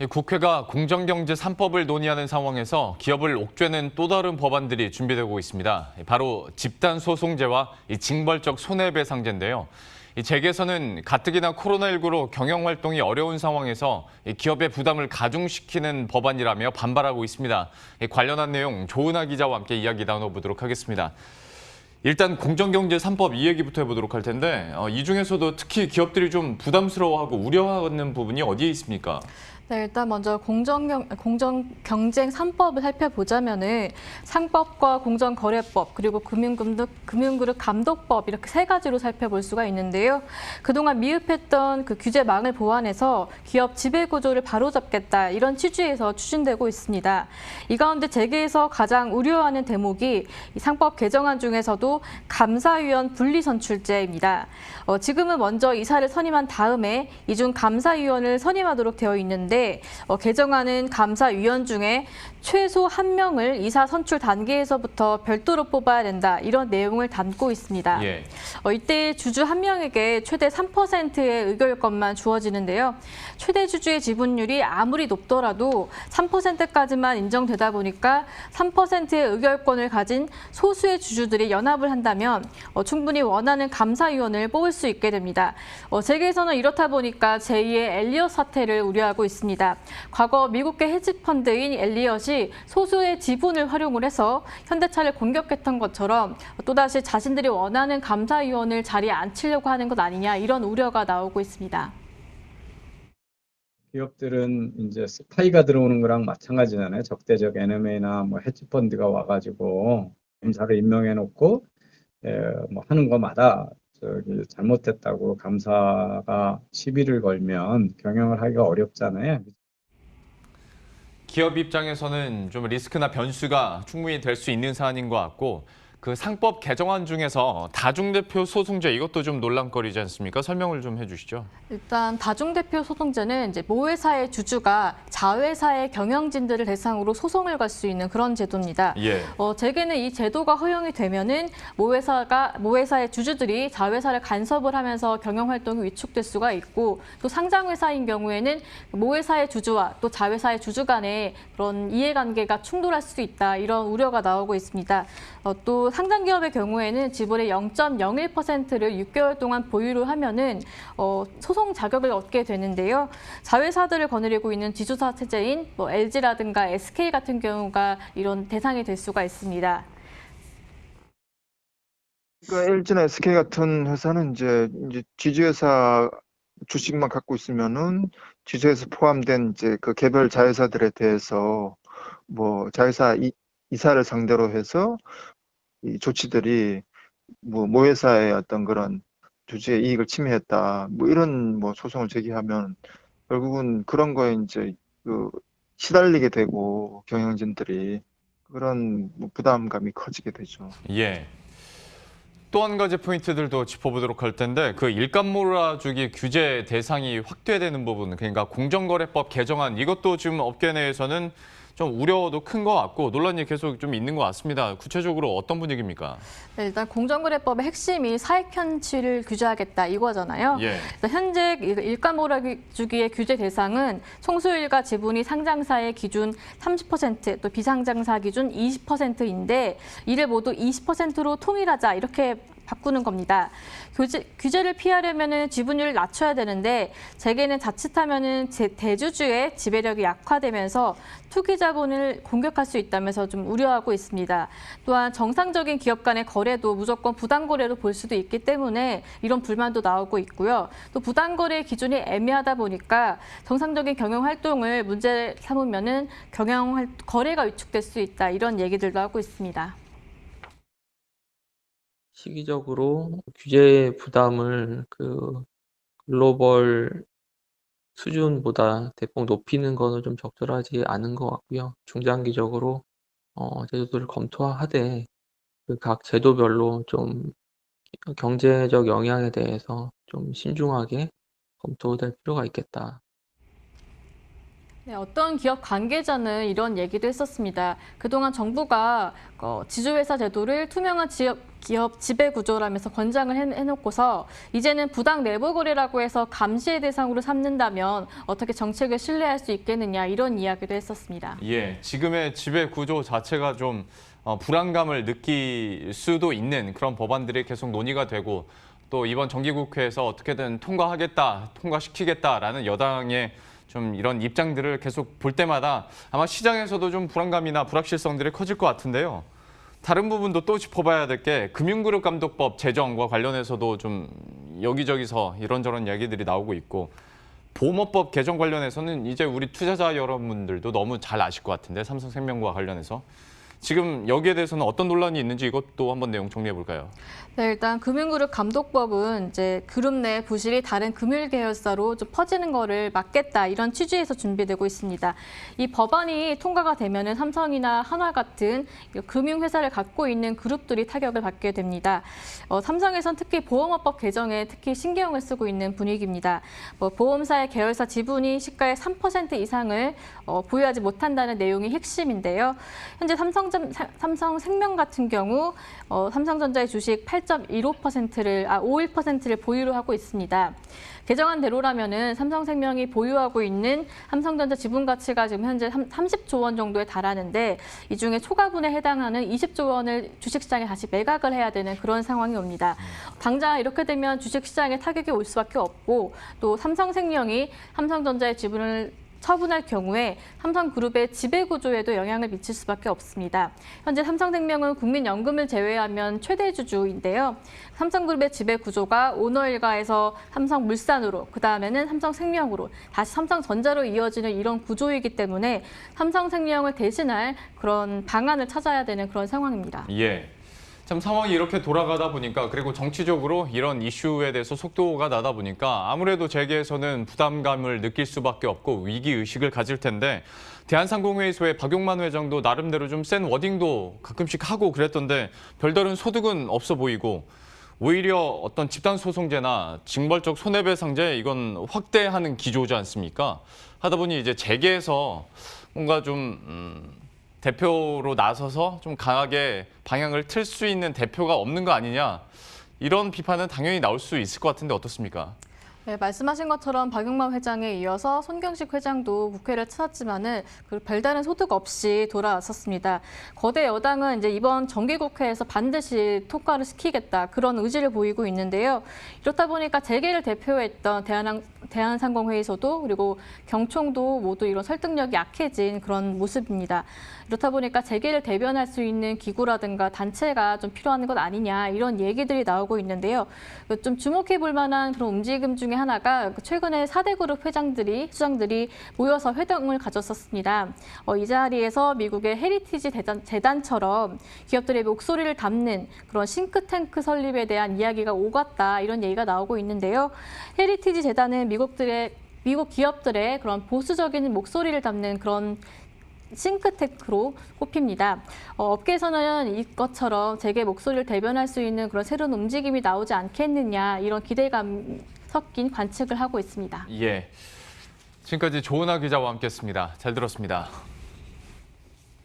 국회가 공정경제 3법을 논의하는 상황에서 기업을 옥죄는 또 다른 법안들이 준비되고 있습니다. 바로 집단소송제와 징벌적 손해배상제인데요. 이 재계에서는 가뜩이나 코로나19로 경영활동이 어려운 상황에서 기업의 부담을 가중시키는 법안이라며 반발하고 있습니다. 관련한 내용 조은하 기자와 함께 이야기 나눠보도록 하겠습니다. 일단 공정경제 3법 이 얘기부터 해보도록 할 텐데 이 중에서도 특히 기업들이 좀 부담스러워하고 우려하는 부분이 어디에 있습니까? 네, 일단 먼저 공정경쟁 3법을 살펴보자면은 상법과 공정거래법 그리고 금융그룹 감독법 이렇게 세 가지로 살펴볼 수가 있는데요. 그동안 미흡했던 그 규제망을 보완해서 기업 지배구조를 바로잡겠다 이런 취지에서 추진되고 있습니다. 이 가운데 재계에서 가장 우려하는 대목이 이 상법 개정안 중에서도 감사위원 분리선출제입니다. 지금은 먼저 이사를 선임한 다음에 이중 감사위원을 선임하도록 되어 있는데 개정안은 감사위원 중에 최소 1명을 이사 선출 단계에서부터 별도로 뽑아야 된다 이런 내용을 담고 있습니다. 예. 이때 주주 1명에게 최대 3%의 의결권만 주어지는데요. 최대 주주의 지분율이 아무리 높더라도 3%까지만 인정되다 보니까 3%의 의결권을 가진 소수의 주주들이 연합을 한다면 충분히 원하는 감사위원을 뽑을 수 있게 됩니다. 재계에서는 이렇다 보니까 제2의 엘리엇 사태를 우려하고 있습니다. 과거 미국계 헤지펀드인 엘리엇이 소수의 지분을 활용을 해서 현대차를 공격했던 것처럼 또다시 자신들이 원하는 감사위원을 자리에 앉히려고 하는 것 아니냐 이런 우려가 나오고 있습니다. 기업들은 이제 스파이가 들어오는 거랑 마찬가지잖아요. 적대적 NMA나 뭐 헤지펀드가 와가지고 검사를 임명해놓고 뭐 하는 거마다 잘못됐다고 감사가 시비를 걸면 경영을 하기가 어렵잖아요. 기업 입장에서는 좀 리스크나 변수가 충분히 될 수 있는 사안인 것 같고 그 상법 개정안 중에서 다중대표 소송제 이것도 좀 논란거리지 않습니까? 설명을 좀 해주시죠. 일단 다중대표 소송제는 이제 모회사의 주주가 자회사의 경영진들을 대상으로 소송을 걸 수 있는 그런 제도입니다. 예. 재계는 이 제도가 허용이 되면은 모회사의 주주들이 자회사를 간섭을 하면서 경영 활동이 위축될 수가 있고 또 상장회사인 경우에는 모회사의 주주와 또 자회사의 주주 간의 그런 이해관계가 충돌할 수 있다 이런 우려가 나오고 있습니다. 또 상장기업의 경우에는 지분의 0.01%를 6개월 동안 보유를 하면은 소송 자격을 얻게 되는데요. 자회사들을 거느리고 있는 지주사 체제인 뭐 LG라든가 SK 같은 경우가 이런 대상이 될 수가 있습니다. 그러니까 LG나 SK 같은 회사는 이제 지주회사 주식만 갖고 있으면은 지주회사 포함된 이제 그 개별 자회사들에 대해서 뭐 자회사 이사를 상대로 해서 이 조치들이 뭐 모회사의 어떤 그런 주주의 이익을 침해했다 뭐 이런 뭐 소송을 제기하면 결국은 그런 거에 이제 그 시달리게 되고 경영진들이 그런 뭐 부담감이 커지게 되죠. 예. 또 한 가지 포인트들도 짚어보도록 할 텐데 그 일감 몰아주기 규제 대상이 확대되는 부분 그러니까 공정거래법 개정안 이것도 지금 업계 내에서는 좀 우려도 큰 것 같고 논란이 계속 좀 있는 것 같습니다. 구체적으로 어떤 분위기입니까? 네, 일단 공정거래법의 핵심이 사익 편취를 규제하겠다 이거잖아요. 예. 현재 일감 몰아주기의 규제 대상은 총수일가 지분이 상장사의 기준 30%, 또 비상장사 기준 20%인데 이를 모두 20%로 통일하자 이렇게 바꾸는 겁니다. 규제를 피하려면 지분율을 낮춰야 되는데 재계는 자칫하면 대주주의 지배력이 약화되면서 투기 자본을 공격할 수 있다면서 좀 우려하고 있습니다. 또한 정상적인 기업 간의 거래도 무조건 부당거래로 볼 수도 있기 때문에 이런 불만도 나오고 있고요. 또 부당거래 기준이 애매하다 보니까 정상적인 경영 활동을 문제 삼으면은 거래가 위축될 수 있다 이런 얘기들도 하고 있습니다. 시기적으로 규제 부담을 그 글로벌 수준보다 대폭 높이는 거는 좀 적절하지 않은 것 같고요. 중장기적으로 제도들을 검토하되 그 각 제도별로 좀 경제적 영향에 대해서 좀 신중하게 검토될 필요가 있겠다. 네, 어떤 기업 관계자는 이런 얘기도 했었습니다. 그동안 정부가 지주회사 제도를 투명한 기업 지배 구조라면서 권장을 해놓고서 이제는 부당 내부 거래라고 해서 감시의 대상으로 삼는다면 어떻게 정책을 신뢰할 수 있겠느냐 이런 이야기도 했었습니다. 예, 지금의 지배 구조 자체가 좀 불안감을 느낄 수도 있는 그런 법안들이 계속 논의가 되고 또 이번 정기국회에서 어떻게든 통과시키겠다라는 여당의 좀 이런 입장들을 계속 볼 때마다 아마 시장에서도 좀 불안감이나 불확실성들이 커질 것 같은데요. 다른 부분도 또 짚어봐야 될 게 금융그룹감독법 제정과 관련해서도 좀 여기저기서 이런저런 얘기들이 나오고 있고 보험업법 개정 관련해서는 이제 우리 투자자 여러분들도 너무 잘 아실 것 같은데 삼성생명과 관련해서 지금 여기에 대해서는 어떤 논란이 있는지 이것도 한번 내용 정리해 볼까요? 네, 일단 금융그룹 감독법은 이제 그룹 내 부실이 다른 금융 계열사로 좀 퍼지는 거를 막겠다 이런 취지에서 준비되고 있습니다. 이 법안이 통과가 되면은 삼성이나 한화 같은 금융회사를 갖고 있는 그룹들이 타격을 받게 됩니다. 삼성에선 특히 보험업법 개정에 특히 신경을 쓰고 있는 분위기입니다. 보험사의 계열사 지분이 시가의 3% 이상을 보유하지 못한다는 내용이 핵심인데요. 현재 삼성생명 같은 경우 삼성전자의 주식 51%를 보유를 하고 있습니다. 개정안대로라면은 삼성생명이 보유하고 있는 삼성전자 지분 가치가 지금 현재 30조 원 정도에 달하는데 이 중에 초과분에 해당하는 20조 원을 주식시장에 다시 매각을 해야 되는 그런 상황이 옵니다. 당장 이렇게 되면 주식시장에 타격이 올 수밖에 없고 또 삼성생명이 삼성전자의 지분을 처분할 경우에 삼성그룹의 지배구조에도 영향을 미칠 수밖에 없습니다. 현재 삼성생명은 국민연금을 제외하면 최대 주주인데요. 삼성그룹의 지배구조가 오너일가에서 삼성물산으로, 그다음에는 삼성생명으로, 다시 삼성전자로 이어지는 이런 구조이기 때문에 삼성생명을 대신할 그런 방안을 찾아야 되는 그런 상황입니다. 예. 참 상황이 이렇게 돌아가다 보니까 그리고 정치적으로 이런 이슈에 대해서 속도가 나다 보니까 아무래도 재계에서는 부담감을 느낄 수밖에 없고 위기의식을 가질 텐데 대한상공회의소의 박용만 회장도 나름대로 좀 센 워딩도 가끔씩 하고 그랬던데 별다른 소득은 없어 보이고 오히려 어떤 집단소송제나 징벌적 손해배상제 이건 확대하는 기조지 않습니까? 하다 보니 이제 재계에서 뭔가 좀 대표로 나서서 좀 강하게 방향을 틀 수 있는 대표가 없는 거 아니냐 이런 비판은 당연히 나올 수 있을 것 같은데 어떻습니까? 네, 말씀하신 것처럼 박용만 회장에 이어서 손경식 회장도 국회를 찾았지만은 별다른 소득 없이 돌아왔었습니다. 거대 여당은 이제 이번 정기국회에서 반드시 통과를 시키겠다 그런 의지를 보이고 있는데요. 이렇다 보니까 재계를 대표했던 대한상공회의소도 그리고 경총도 모두 이런 설득력이 약해진 그런 모습입니다. 이렇다 보니까 재계를 대변할 수 있는 기구라든가 단체가 좀 필요한 것 아니냐 이런 얘기들이 나오고 있는데요. 좀 주목해 볼 만한 그런 움직임 중에 하나가 최근에 4대 그룹 수장들이 모여서 회동을 가졌었습니다. 이 자리에서 미국의 헤리티지 재단처럼 기업들의 목소리를 담는 그런 싱크탱크 설립에 대한 이야기가 오갔다 이런 얘기가 나오고 있는데요. 헤리티지 재단은 미국 기업들의 그런 보수적인 목소리를 담는 그런 싱크탱크로 꼽힙니다. 업계에서는 이것처럼 재계 목소리를 대변할 수 있는 그런 새로운 움직임이 나오지 않겠느냐 이런 기대감 섞인 관측을 하고 있습니다. 예. 지금까지 조은하 기자와 함께했습니다. 잘 들었습니다.